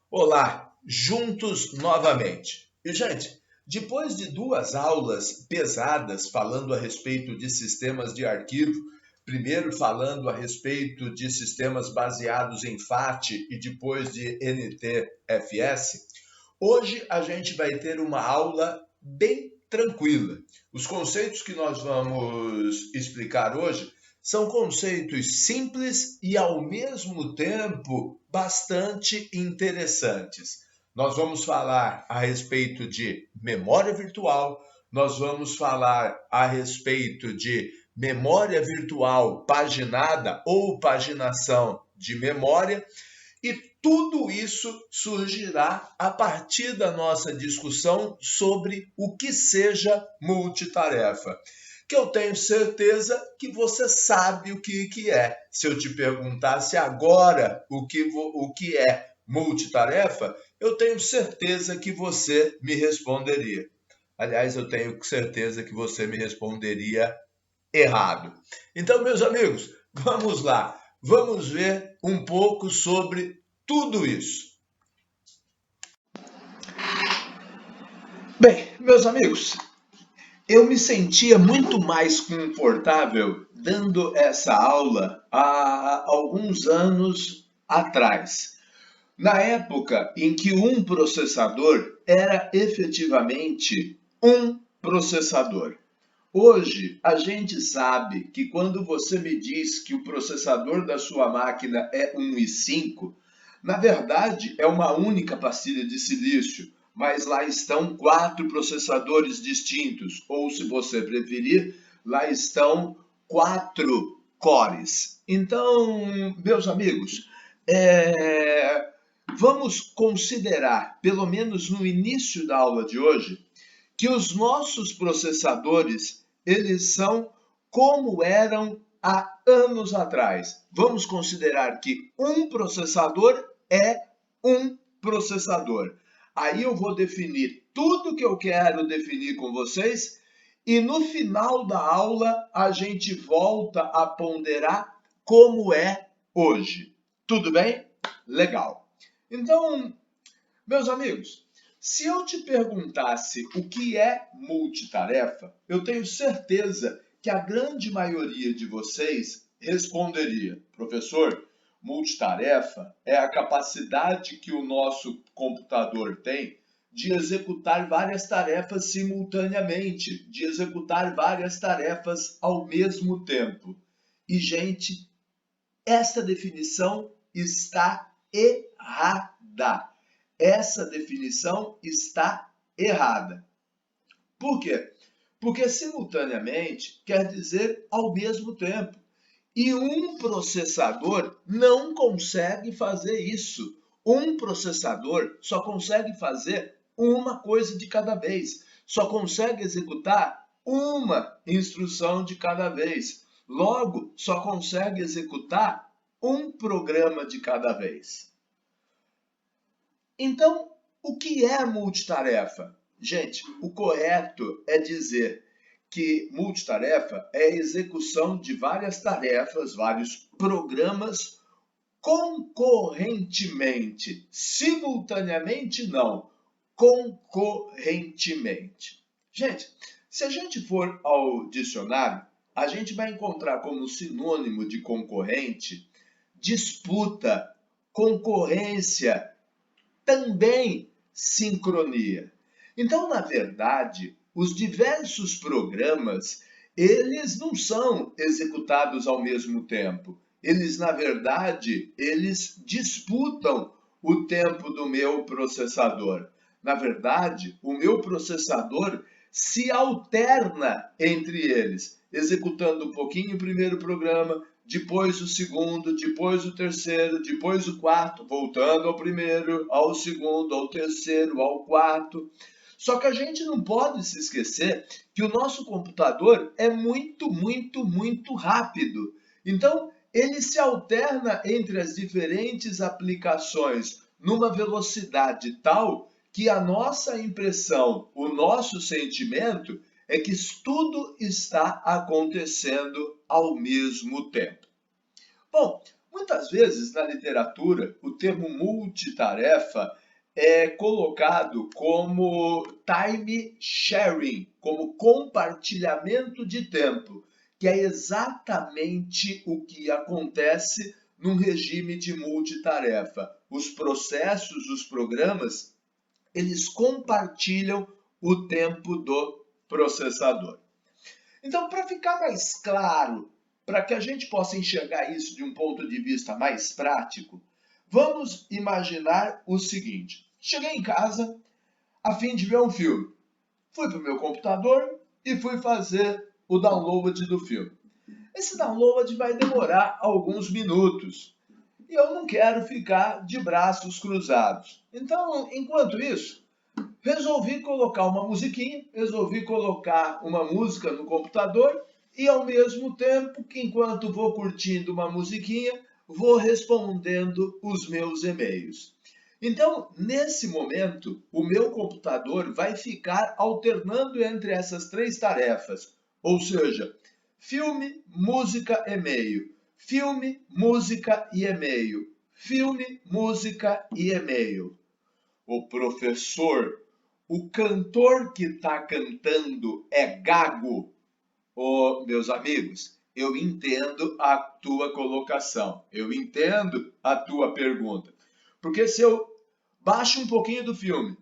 Olá, juntos novamente. E, gente, depois de duas aulas pesadas falando a respeito de sistemas de arquivo, primeiro falando a respeito de sistemas baseados em FAT e depois de NTFS, hoje a gente vai ter uma aula bem tranquila. Os conceitos que nós vamos explicar hoje são conceitos simples e, ao mesmo tempo, bastante interessantes. Nós vamos falar a respeito de memória virtual, nós vamos falar a respeito de memória virtual paginada ou paginação de memória, e tudo isso surgirá a partir da nossa discussão sobre o que seja multitarefa, que eu tenho certeza que você sabe o que é. Se eu te perguntasse agora o que é multitarefa, eu tenho certeza que você me responderia. Aliás, eu tenho certeza que você me responderia errado. Então, meus amigos, vamos lá. Vamos ver um pouco sobre tudo isso. Bem, meus amigos, eu me sentia muito mais confortável dando essa aula há alguns anos atrás, na época em que um processador era efetivamente um processador. Hoje, a gente sabe que quando você me diz que o processador da sua máquina é um i5, na verdade é uma única pastilha de silício, mas lá estão 4 processadores distintos, ou se você preferir, lá estão 4 cores. Então, meus amigos, vamos considerar, pelo menos no início da aula de hoje, que os nossos processadores, eles são como eram há anos atrás. Vamos considerar que um processador é um processador. Aí eu vou definir tudo que eu quero definir com vocês e no final da aula a gente volta a ponderar como é hoje. Tudo bem? Legal. Então, meus amigos, se eu te perguntasse o que é multitarefa, eu tenho certeza que a grande maioria de vocês responderia: professor, multitarefa é a capacidade que o nosso computador tem de executar várias tarefas simultaneamente, de executar várias tarefas ao mesmo tempo. E, gente, essa definição está errada. Essa definição está errada. Por quê? Porque simultaneamente quer dizer ao mesmo tempo. E um processador não consegue fazer isso. Um processador só consegue fazer uma coisa de cada vez. Só consegue executar uma instrução de cada vez. Logo, só consegue executar um programa de cada vez. Então, o que é multitarefa? Gente, o correto é dizer que multitarefa é a execução de várias tarefas, vários programas concorrentemente. Simultaneamente, não. Concorrentemente. Gente, se a gente for ao dicionário, a gente vai encontrar como sinônimo de concorrente disputa, concorrência, também sincronia. Então, na verdade, os diversos programas, eles não são executados ao mesmo tempo. Eles, na verdade, eles disputam o tempo do meu processador. Na verdade, o meu processador se alterna entre eles, executando um pouquinho o primeiro programa, depois o segundo, depois o terceiro, depois o quarto, voltando ao primeiro, ao segundo, ao terceiro, ao quarto. Só que a gente não pode se esquecer que o nosso computador é muito rápido. Então, ele se alterna entre as diferentes aplicações numa velocidade tal que a nossa impressão, o nosso sentimento é que tudo está acontecendo ao mesmo tempo. Bom, Muitas vezes na literatura o termo multitarefa é colocado como time sharing, como compartilhamento de tempo, que é exatamente o que acontece num regime de multitarefa. Os processos, os programas, eles compartilham o tempo do processador. Então, para ficar mais claro, para que a gente possa enxergar isso de um ponto de vista mais prático, vamos imaginar o seguinte: cheguei em casa a fim de ver um filme. Fui para o meu computador e fui fazer o download do filme. Esse download vai demorar alguns minutos e eu não quero ficar de braços cruzados. Então, enquanto isso, resolvi colocar uma musiquinha, resolvi colocar uma música no computador e, ao mesmo tempo, que enquanto vou curtindo uma musiquinha, vou respondendo os meus e-mails. Então, nesse momento, o meu computador vai ficar alternando entre essas três tarefas, ou seja, filme, música, e-mail, filme, música e e-mail, filme, música e e-mail. O professor, o cantor que está cantando é gago? Oh, meus amigos, eu entendo a tua colocação, eu entendo a tua pergunta. Porque se eu baixo um pouquinho do filme,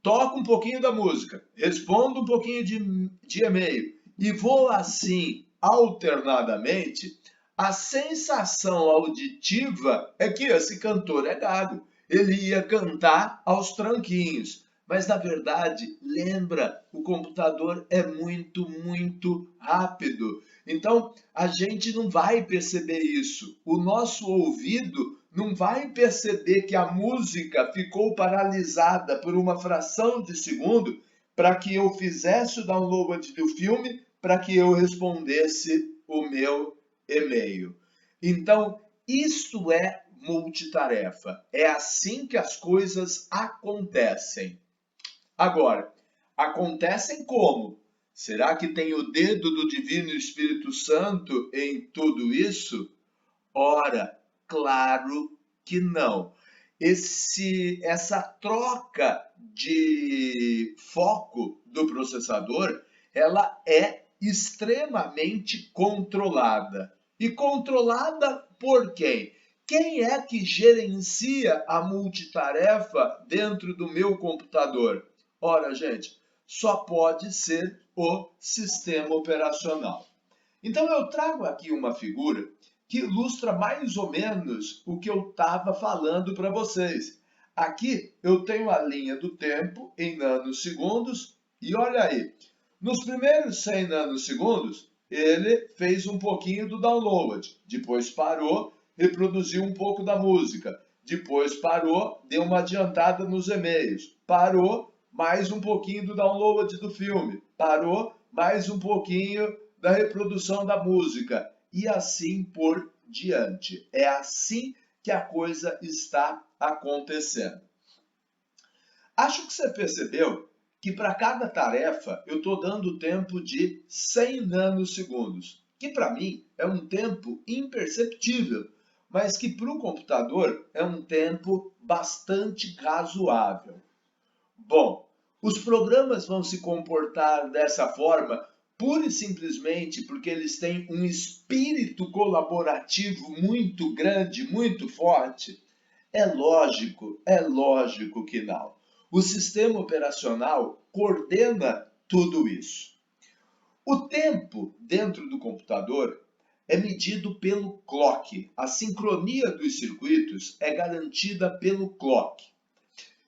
toco um pouquinho da música, respondo um pouquinho de e-mail e vou assim alternadamente, a sensação auditiva é que esse cantor é gago. Ele ia cantar aos tranquinhos. Mas, na verdade, lembra, o computador é muito rápido. Então, a gente não vai perceber isso. O nosso ouvido não vai perceber que a música ficou paralisada por uma fração de segundo para que eu fizesse o download do filme, para que eu respondesse o meu e-mail. Então, isto é multitarefa. É assim que as coisas acontecem. Agora, acontecem como? Será que tem o dedo do Divino Espírito Santo em tudo isso? Ora, claro que não. Essa troca de foco do processador, ela é extremamente controlada. E controlada por quem? Quem é que gerencia a multitarefa dentro do meu computador? Ora, gente, só pode ser o sistema operacional. Então eu trago aqui uma figura que ilustra mais ou menos o que eu estava falando para vocês. Aqui eu tenho a linha do tempo em nanosegundos e olha aí, nos primeiros 100 nanosegundos ele fez um pouquinho do download, depois parou, reproduziu um pouco da música, depois parou, deu uma adiantada nos e-mails, parou, mais um pouquinho do download do filme, parou, mais um pouquinho da reprodução da música e assim por diante. É assim que a coisa está acontecendo. Acho que você percebeu que para cada tarefa eu estou dando tempo de 100 nanosegundos, que para mim é um tempo imperceptível, mas que para o computador é um tempo bastante razoável. Bom, os programas vão se comportar dessa forma pura e simplesmente porque eles têm um espírito colaborativo muito grande, muito forte? É lógico que não. O sistema operacional coordena tudo isso. O tempo dentro do computador é medido pelo clock. A sincronia dos circuitos é garantida pelo clock.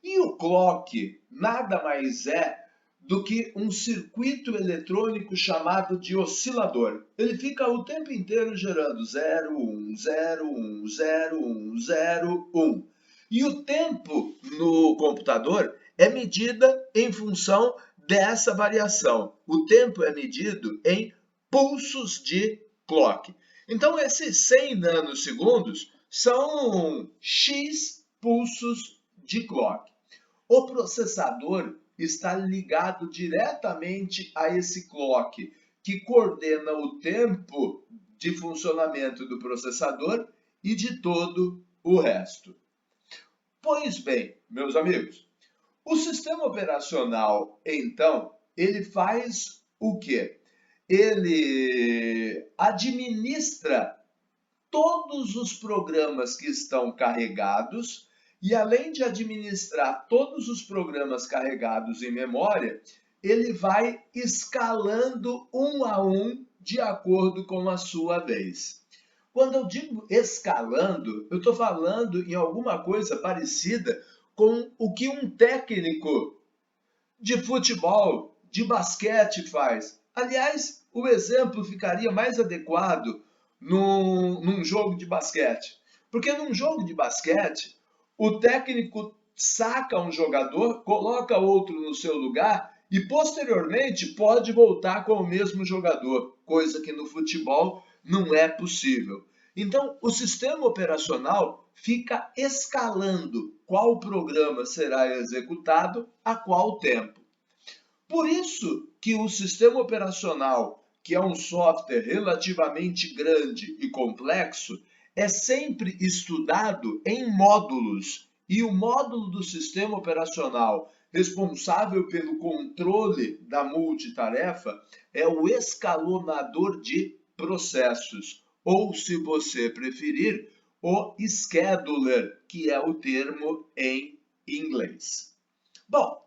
E o clock nada mais é do que um circuito eletrônico chamado de oscilador. Ele fica o tempo inteiro gerando 0, 1, 0, 1, 0, 1, 0, 1. E o tempo no computador é medida em função dessa variação. O tempo é medido em pulsos de clock. Então, esses 100 nanosegundos são X pulsos de clock. O processador está ligado diretamente a esse clock, que coordena o tempo de funcionamento do processador e de todo o resto. Pois bem, meus amigos, o sistema operacional, então, ele faz o quê? Ele administra todos os programas que estão carregados e, além de administrar todos os programas carregados em memória, ele vai escalando um a um de acordo com a sua vez. Quando eu digo escalando, eu estou falando em alguma coisa parecida com o que um técnico de futebol, de basquete faz. Aliás, o exemplo ficaria mais adequado num jogo de basquete. Porque num jogo de basquete, o técnico saca um jogador, coloca outro no seu lugar e posteriormente pode voltar com o mesmo jogador, coisa que no futebol não é possível. Então, o sistema operacional fica escalando qual programa será executado a qual tempo. Por isso que o sistema operacional, que é um software relativamente grande e complexo, é sempre estudado em módulos. E o módulo do sistema operacional responsável pelo controle da multitarefa é o escalonador de processos, ou, se você preferir, o scheduler, que é o termo em inglês. Bom,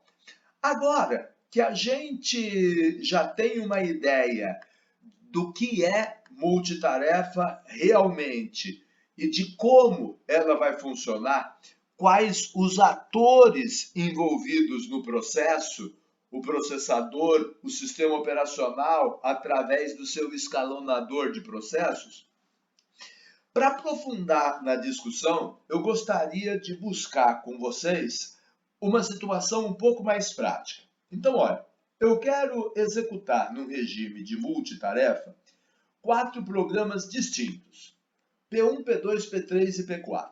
agora que a gente já tem uma ideia do que é multitarefa realmente e de como ela vai funcionar, quais os atores envolvidos no processo, o processador, o sistema operacional, através do seu escalonador de processos. Para aprofundar na discussão, eu gostaria de buscar com vocês uma situação um pouco mais prática. Então, olha, eu quero executar num regime de multitarefa 4 programas distintos: P1, P2, P3 e P4.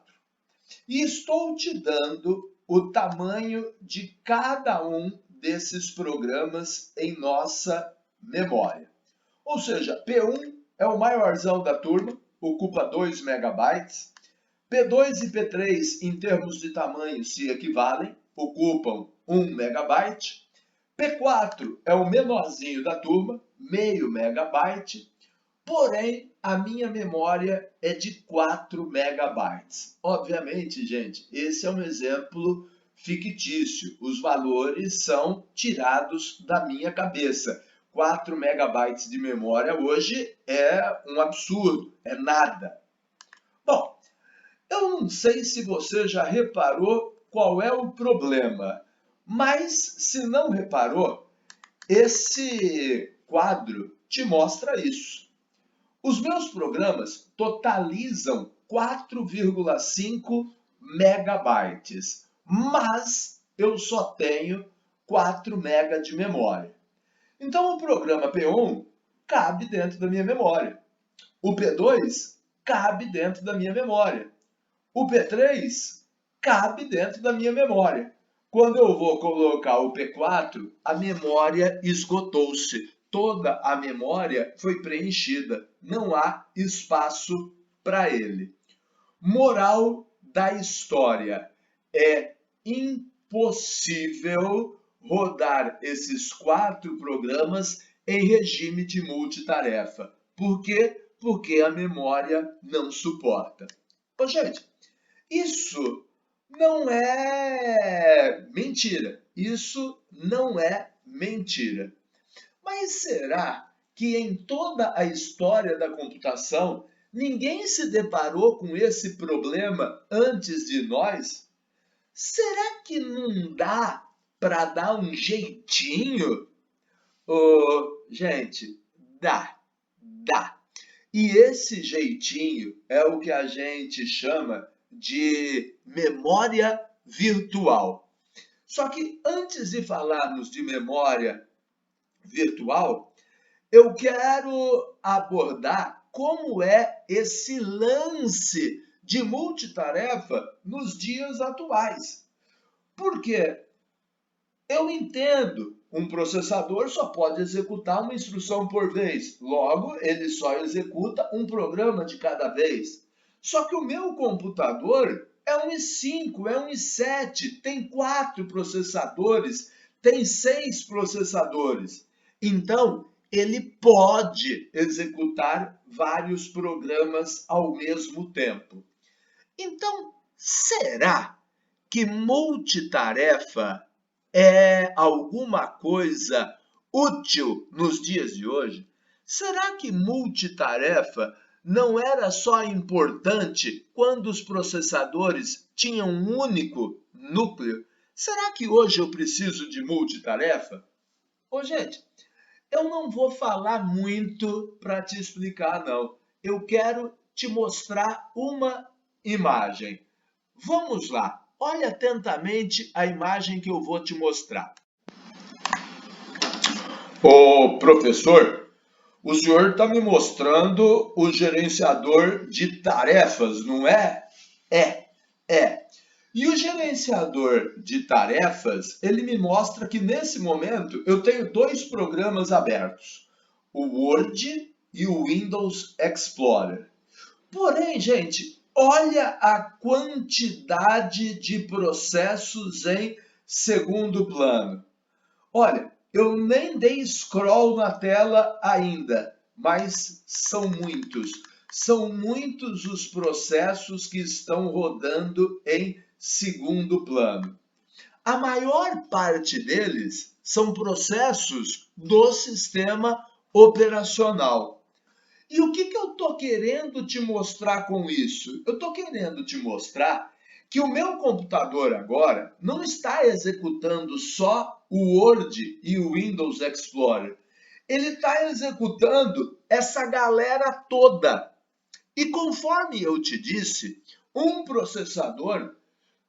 E estou te dando o tamanho de cada um desses programas em nossa memória. Ou seja, P1 é o maiorzão da turma, ocupa 2 megabytes. P2 e P3, em termos de tamanho, se equivalem, ocupam 1 megabyte. P4 é o menorzinho da turma, meio megabyte. Porém, a minha memória é de 4 megabytes. Obviamente, gente, esse é um exemplo fictício. Os valores são tirados da minha cabeça. 4 megabytes de memória hoje é um absurdo, é nada. Bom, eu não sei se você já reparou qual é o problema, mas se não reparou, esse quadro te mostra isso. Os meus programas totalizam 4,5 megabytes, mas eu só tenho 4 MB de memória. Então o programa P1 cabe dentro da minha memória. O P2 cabe dentro da minha memória. O P3 cabe dentro da minha memória. Quando eu vou colocar o P4, a memória esgotou-se. Toda a memória foi preenchida. Não há espaço para ele. Moral da história: é impossível rodar esses 4 programas em regime de multitarefa. Por quê? Porque a memória não suporta. Ô, gente, isso não é mentira. Isso não é mentira. Mas será que em toda a história da computação ninguém se deparou com esse problema antes de nós? Será que não dá para dar um jeitinho? Gente, dá. E esse jeitinho é o que a gente chama de memória virtual. Só que antes de falarmos de memória virtual, eu quero abordar como é esse lance de multitarefa nos dias atuais. Porque eu entendo, um processador só pode executar uma instrução por vez, logo, ele só executa um programa de cada vez. Só que o meu computador é um i5, é um i7, tem 4 processadores, tem 6 processadores. Então, ele pode executar vários programas ao mesmo tempo. Então, será que multitarefa é alguma coisa útil nos dias de hoje? Será que multitarefa não era só importante quando os processadores tinham um único núcleo? Será que hoje eu preciso de multitarefa? Ô, gente, eu não vou falar muito para te explicar, não. Eu quero te mostrar uma imagem. Vamos lá, olha atentamente a imagem que eu vou te mostrar. Ô, professor, o senhor está me mostrando o gerenciador de tarefas, não é? É. E o gerenciador de tarefas, ele me mostra que nesse momento eu tenho 2 programas abertos, o Word e o Windows Explorer. Porém, gente, olha a quantidade de processos em segundo plano. Olha, eu nem dei scroll na tela ainda, mas são muitos. São muitos os processos que estão rodando em segundo plano. A maior parte deles são processos do sistema operacional. E o que eu estou querendo te mostrar com isso? Eu estou querendo te mostrar que o meu computador agora não está executando só o Word e o Windows Explorer. Ele está executando essa galera toda. E conforme eu te disse, um processador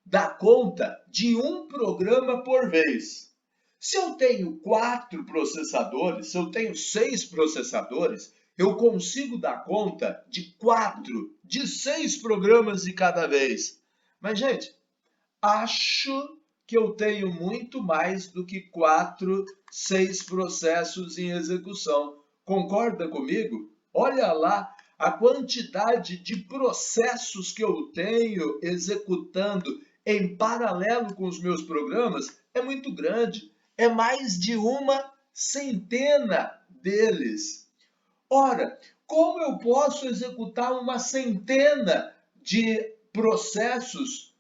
dá conta de um programa por vez. Se eu tenho 4 processadores, se eu tenho 6 processadores, eu consigo dar conta de 6 programas de cada vez. Mas, gente, acho que eu tenho muito mais do que 6 processos em execução. Concorda comigo? Olha lá a quantidade de processos que eu tenho executando em paralelo com os meus programas é muito grande. É mais de uma centena deles. Ora, como eu posso executar uma centena de processos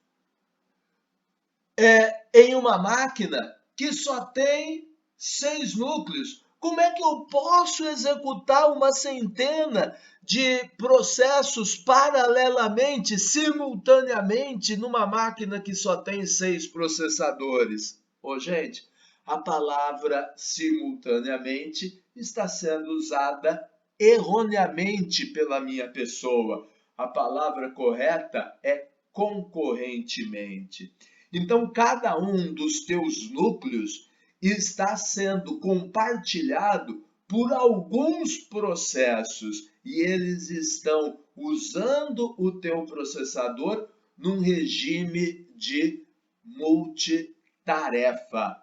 em uma máquina que só tem 6 núcleos? Como é que eu posso executar uma centena de processos paralelamente, simultaneamente, numa máquina que só tem 6 processadores? Ô, gente, a palavra simultaneamente está sendo usada erroneamente pela minha pessoa. A palavra correta é concorrentemente. Então, cada um dos teus núcleos está sendo compartilhado por alguns processos e eles estão usando o teu processador num regime de multitarefa.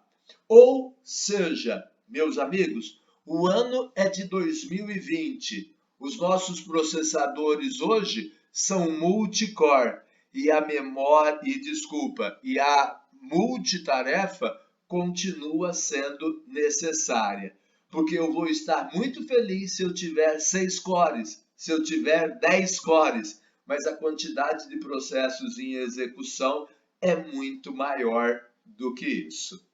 Ou seja, meus amigos, o ano é de 2020. Os nossos processadores hoje são multicore e a multitarefa continua sendo necessária. Porque eu vou estar muito feliz se eu tiver 6 cores, se eu tiver 10 cores, mas a quantidade de processos em execução é muito maior do que isso.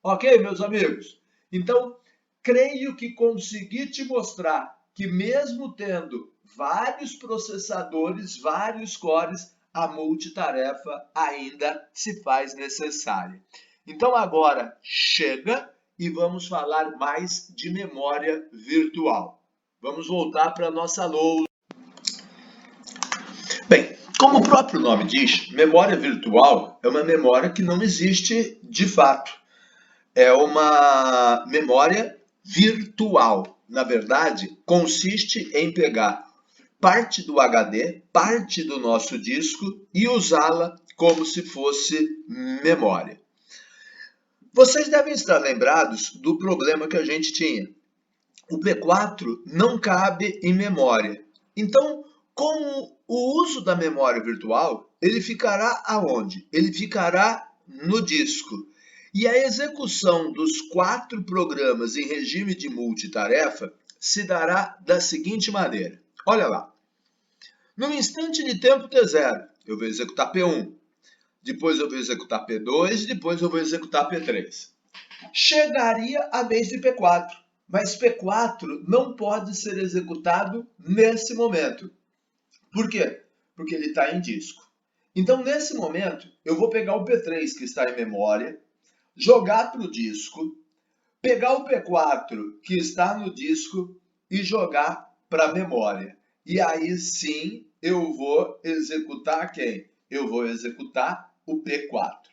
Ok, meus amigos? Então, creio que consegui te mostrar que mesmo tendo vários processadores, vários cores, a multitarefa ainda se faz necessária. Então agora chega e vamos falar mais de memória virtual. Vamos voltar para a nossa lousa. Bem, como o próprio nome diz, memória virtual é uma memória que não existe de fato. É uma memória virtual. Na verdade, consiste em pegar parte do HD, parte do nosso disco e usá-la como se fosse memória. Vocês devem estar lembrados do problema que a gente tinha. O P4 não cabe em memória. Então, como o uso da memória virtual, ele ficará aonde? Ele ficará no disco. E a execução dos 4 programas em regime de multitarefa se dará da seguinte maneira. Olha lá. No instante de tempo T0, eu vou executar P1. Depois eu vou executar P2 e depois eu vou executar P3. Chegaria a vez de P4, mas P4 não pode ser executado nesse momento. Por quê? Porque ele está em disco. Então, nesse momento, eu vou pegar o P3 que está em memória, jogar para o disco, pegar o P4 que está no disco e jogar para a memória. E aí sim eu vou executar quem? Eu vou executar o P4.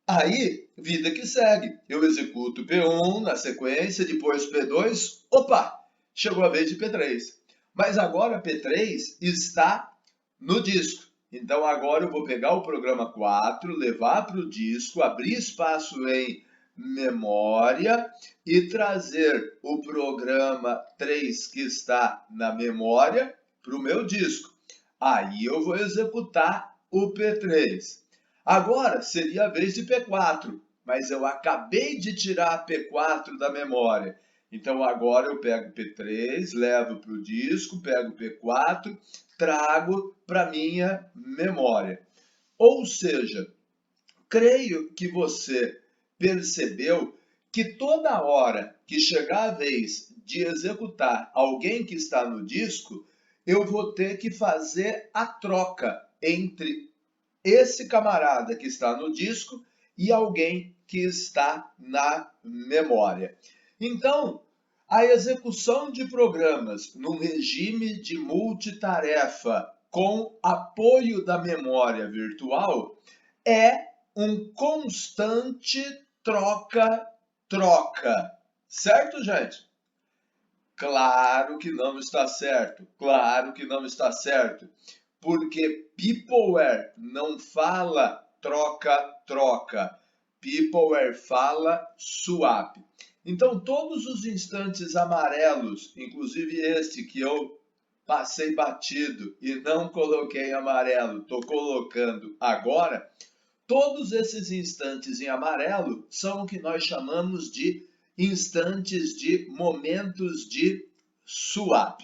Aí, vida que segue. Eu executo P1 na sequência, depois P2. Opa! Chegou a vez de P3. Mas agora P3 está no disco. Então agora eu vou pegar o programa 4, levar para o disco, abrir espaço em memória e trazer o programa 3 que está na memória para o meu disco. Aí eu vou executar o P3. Agora seria a vez de P4, mas eu acabei de tirar P4 da memória. Então agora eu pego P3, levo para o disco, pego P4, trago para minha memória. Ou seja, creio que você percebeu que toda hora que chegar a vez de executar alguém que está no disco, eu vou ter que fazer a troca entre esse camarada que está no disco e alguém que está na memória. Então, a execução de programas no regime de multitarefa com apoio da memória virtual é um constante troca-troca. Certo, gente? Claro que não está certo. Claro que não está certo. Porque Peopleware não fala troca-troca. Peopleware fala swap. Então, todos os instantes amarelos, inclusive este que eu passei batido e não coloquei amarelo, estou colocando agora, todos esses instantes em amarelo são o que nós chamamos de instantes de momentos de swap.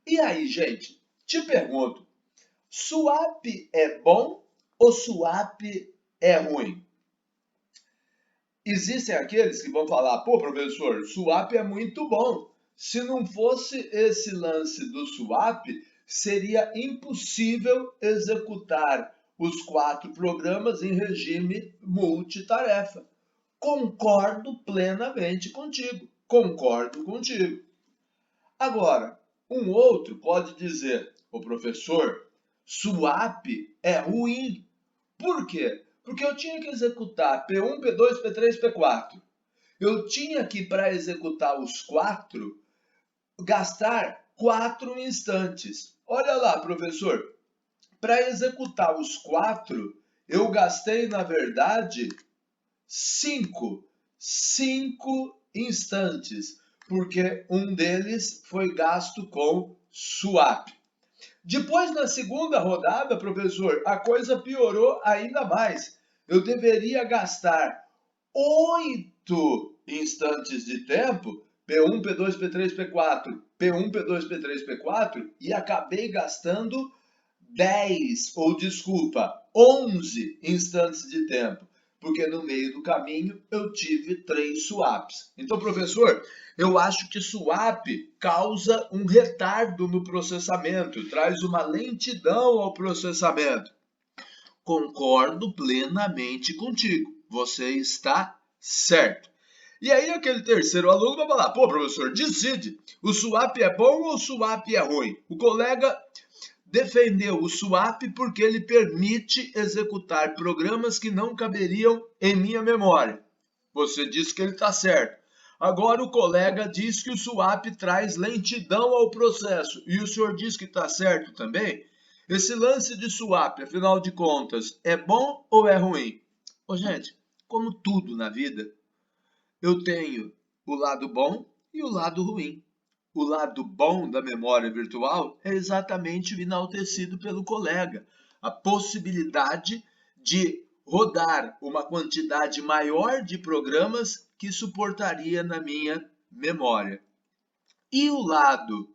E aí, gente, te pergunto, swap é bom ou swap é ruim? Existem aqueles que vão falar, pô, professor, swap é muito bom. Se não fosse esse lance do swap, seria impossível executar os 4 programas em regime multitarefa. Concordo plenamente contigo. Concordo contigo. Agora, um outro pode dizer, o professor, swap é ruim. Por quê? Porque eu tinha que executar P1, P2, P3, P4. Eu tinha que, para executar os 4, gastar 4 instantes. Olha lá, professor, para executar os 4, eu gastei, na verdade, 5 instantes, porque um deles foi gasto com swap. Depois, na segunda rodada, professor, a coisa piorou ainda mais. Eu deveria gastar 8 instantes de tempo, P1, P2, P3, P4, P1, P2, P3, P4, e acabei gastando 11 instantes de tempo, porque no meio do caminho eu tive 3 swaps. Então, professor, eu acho que swap causa um retardo no processamento, traz uma lentidão ao processamento. Concordo plenamente contigo, você está certo. E aí aquele terceiro aluno vai falar, pô, professor, decide, o swap é bom ou o swap é ruim? O colega defendeu o swap porque ele permite executar programas que não caberiam em minha memória. Você disse que ele está certo. Agora o colega diz que o swap traz lentidão ao processo. E o senhor diz que está certo também? Esse lance de swap, afinal de contas, é bom ou é ruim? Ô, gente, como tudo na vida, eu tenho o lado bom e o lado ruim. o lado bom da memória virtual é exatamente o enaltecido pelo colega. A possibilidade de rodar uma quantidade maior de programas que suportaria na minha memória. E o lado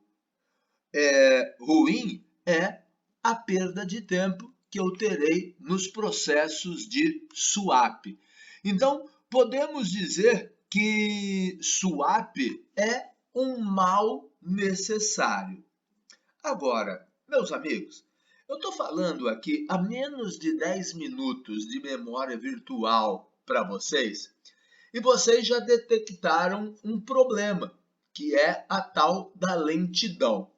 ruim é a perda de tempo que eu terei nos processos de swap. Então, podemos dizer que swap é um mal necessário. Agora, meus amigos, eu estou falando aqui há menos de 10 minutos de memória virtual para vocês e vocês já detectaram um problema, que é a tal da lentidão.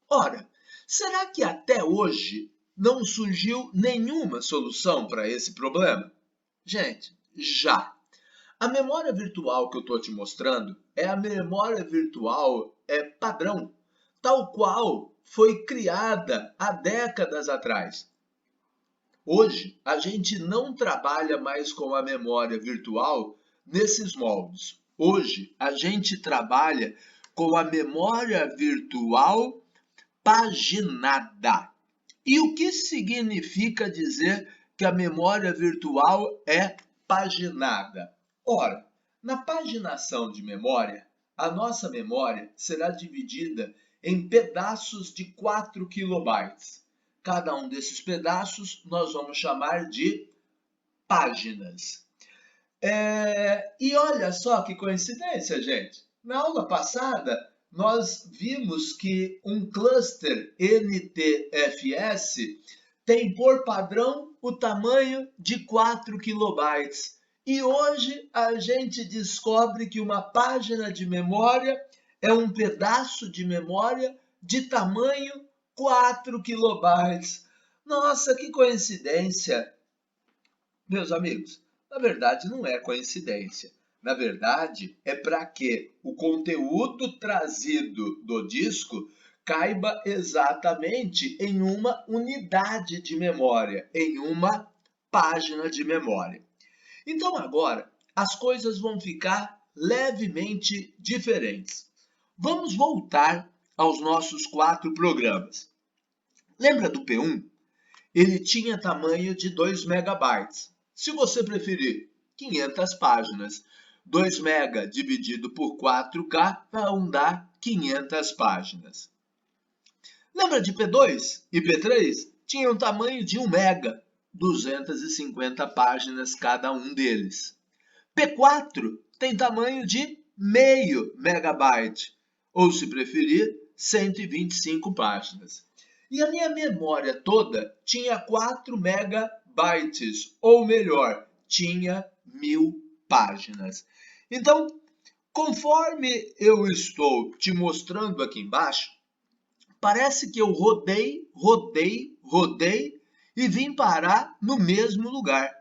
Ora, será que até hoje não surgiu nenhuma solução para esse problema? Gente, já. A memória virtual que eu estou te mostrando é a memória virtual padrão, tal qual foi criada há décadas atrás. Hoje, a gente não trabalha mais com a memória virtual nesses moldes. Hoje, a gente trabalha com a memória virtual paginada. E o que significa dizer que a memória virtual é paginada? Ora, na paginação de memória, a nossa memória será dividida em pedaços de 4 kilobytes. Cada um desses pedaços nós vamos chamar de páginas. E olha só que coincidência, gente. Na aula passada, nós vimos que um cluster NTFS tem por padrão o tamanho de 4 kilobytes. E hoje a gente descobre que uma página de memória é um pedaço de memória de tamanho 4 kilobytes. Nossa, que coincidência! Meus amigos, na verdade não é coincidência. Na verdade, é para que o conteúdo trazido do disco caiba exatamente em uma unidade de memória, em uma página de memória. Então agora, as coisas vão ficar levemente diferentes. Vamos voltar aos nossos 4 programas. Lembra do P1? Ele tinha tamanho de 2 megabytes. Se você preferir 500 páginas, 2 MB dividido por 4K vai dar 500 páginas. Lembra de P2 e P3? Tinham tamanho de 1 MB, 250 páginas cada um deles. P4 tem tamanho de meio megabyte, ou se preferir, 125 páginas. E a minha memória toda tinha 4 megabytes, ou melhor, tinha 1000 páginas. Então, conforme eu estou te mostrando aqui embaixo, parece que eu rodei e vim parar no mesmo lugar.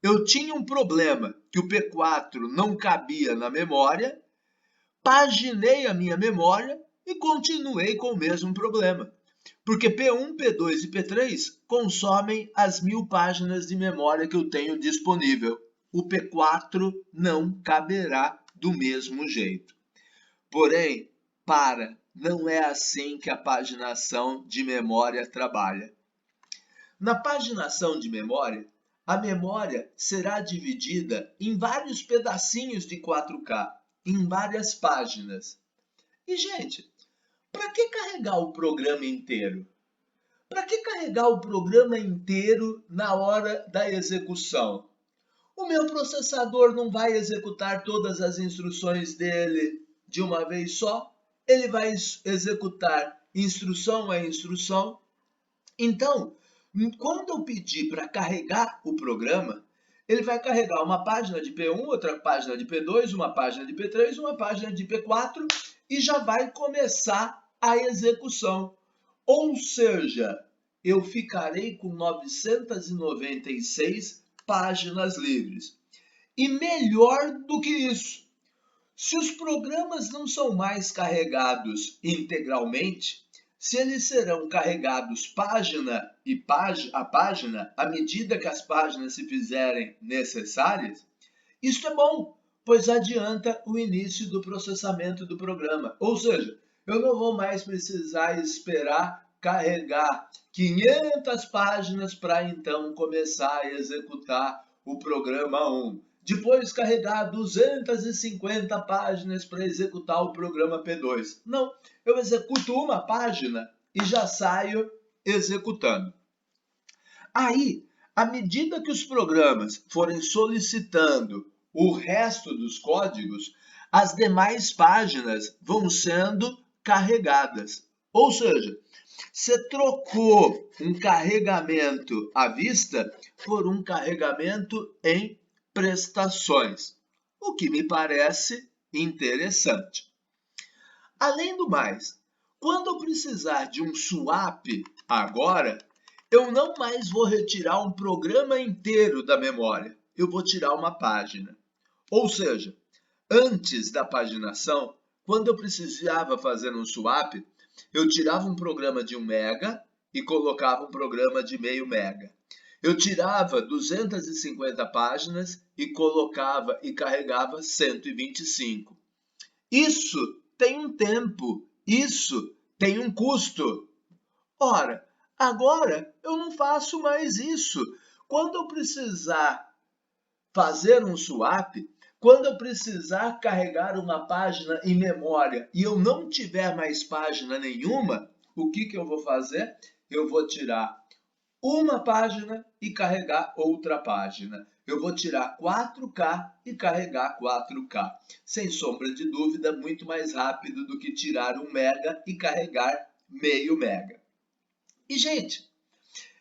Eu tinha um problema que o P4 não cabia na memória, paginei a minha memória e continuei com o mesmo problema. Porque P1, P2 e P3 consomem as 1000 páginas de memória que eu tenho disponível. O P4 não caberá do mesmo jeito. Porém, não é assim que a paginação de memória trabalha. Na paginação de memória, a memória será dividida em vários pedacinhos de 4K, em várias páginas. E, gente, para que carregar o programa inteiro? Para que carregar o programa inteiro na hora da execução? O meu processador não vai executar todas as instruções dele de uma vez só? Ele vai executar instrução a instrução? Então, quando eu pedir para carregar o programa, ele vai carregar uma página de P1, outra página de P2, uma página de P3, uma página de P4 e já vai começar a execução. Ou seja, eu ficarei com 996 páginas livres. E melhor do que isso, se os programas não são mais carregados integralmente, se eles serão carregados página a página à medida que as páginas se fizerem necessárias, isso é bom, pois adianta o início do processamento do programa. Ou seja, Eu não vou mais precisar esperar carregar 500 páginas para então começar a executar o programa 1. Depois carregar 250 páginas para executar o programa P2. Não, eu executo uma página e já saio executando. Aí, à medida que os programas forem solicitando o resto dos códigos, as demais páginas vão sendo carregadas. Ou seja, você trocou um carregamento à vista por um carregamento em prestações, o que me parece interessante. Além do mais, quando eu precisar de um swap agora, eu não mais vou retirar um programa inteiro da memória, eu vou tirar uma página. Ou seja, antes da paginação, quando eu precisava fazer um swap, eu tirava um programa de 1 mega e colocava um programa de meio mega. Eu tirava 250 páginas e colocava e carregava 125. Isso tem um tempo, isso tem um custo. Ora, agora eu não faço mais isso. Quando eu precisar fazer um swap, quando eu precisar carregar uma página em memória e eu não tiver mais página nenhuma, o que eu vou fazer? Eu vou tirar uma página e carregar outra página. Eu vou tirar 4K e carregar 4K. Sem sombra de dúvida, muito mais rápido do que tirar 1 mega e carregar meio mega. E, gente,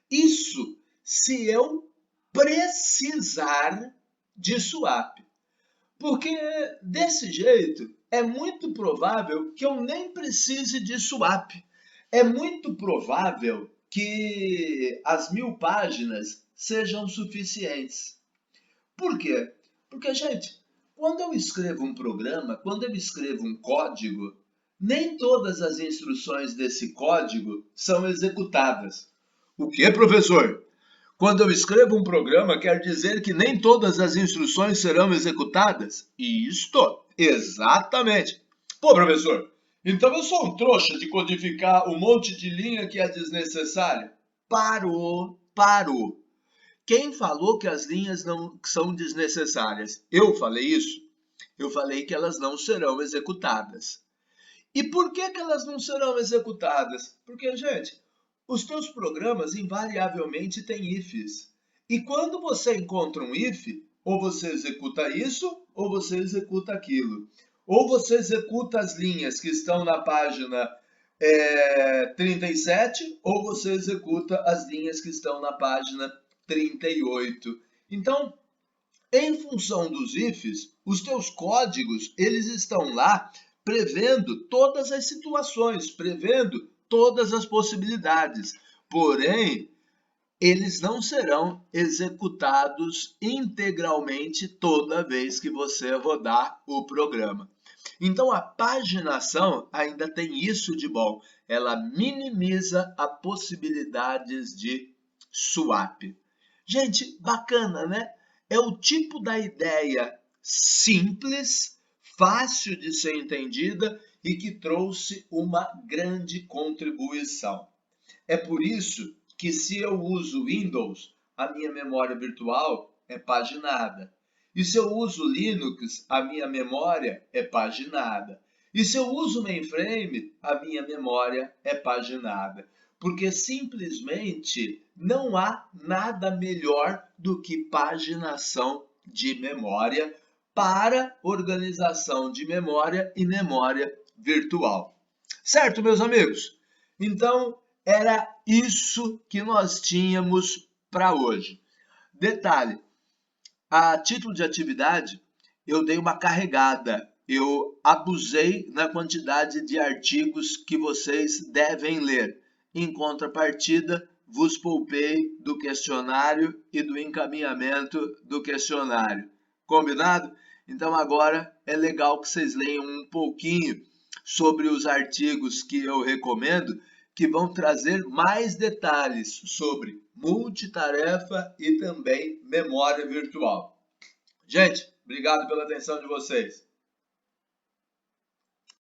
isso se eu precisar de swap. Porque desse jeito é muito provável que eu nem precise de swap. É muito provável que as 1000 páginas sejam suficientes. Por quê? Porque, gente, quando eu escrevo um programa, quando eu escrevo um código, nem todas as instruções desse código são executadas. O que, professor? Quando eu escrevo um programa, quer dizer que nem todas as instruções serão executadas? Isto, exatamente. Pô, professor, então eu sou um trouxa de codificar um monte de linha que é desnecessária? Parou. Quem falou que as linhas não são desnecessárias? Eu falei isso? Eu falei que elas não serão executadas. E por que elas não serão executadas? Porque, gente, os teus programas invariavelmente têm ifs. E quando você encontra um if, ou você executa isso, ou você executa aquilo. Ou você executa as linhas que estão na página 37, ou você executa as linhas que estão na página 38. Então, em função dos ifs, os teus códigos, eles estão lá prevendo todas as situações, prevendo todas as possibilidades. Porém, eles não serão executados integralmente toda vez que você rodar o programa. Então, a paginação ainda tem isso de bom. Ela minimiza as possibilidades de swap. Gente, bacana, né? É o tipo da ideia simples, fácil de ser entendida e que trouxe uma grande contribuição. É por isso que, se eu uso Windows, a minha memória virtual é paginada. E se eu uso Linux, a minha memória é paginada. E se eu uso mainframe, a minha memória é paginada. Porque simplesmente não há nada melhor do que paginação de memória para organização de memória e memória virtual. Certo, meus amigos? Então, era isso que nós tínhamos para hoje. Detalhe, a título de atividade, eu dei uma carregada. Eu abusei na quantidade de artigos que vocês devem ler. Em contrapartida, vos poupei do questionário e do encaminhamento do questionário. Combinado? Então agora é legal que vocês leiam um pouquinho sobre os artigos que eu recomendo, que vão trazer mais detalhes sobre multitarefa e também memória virtual. Gente, obrigado pela atenção de vocês.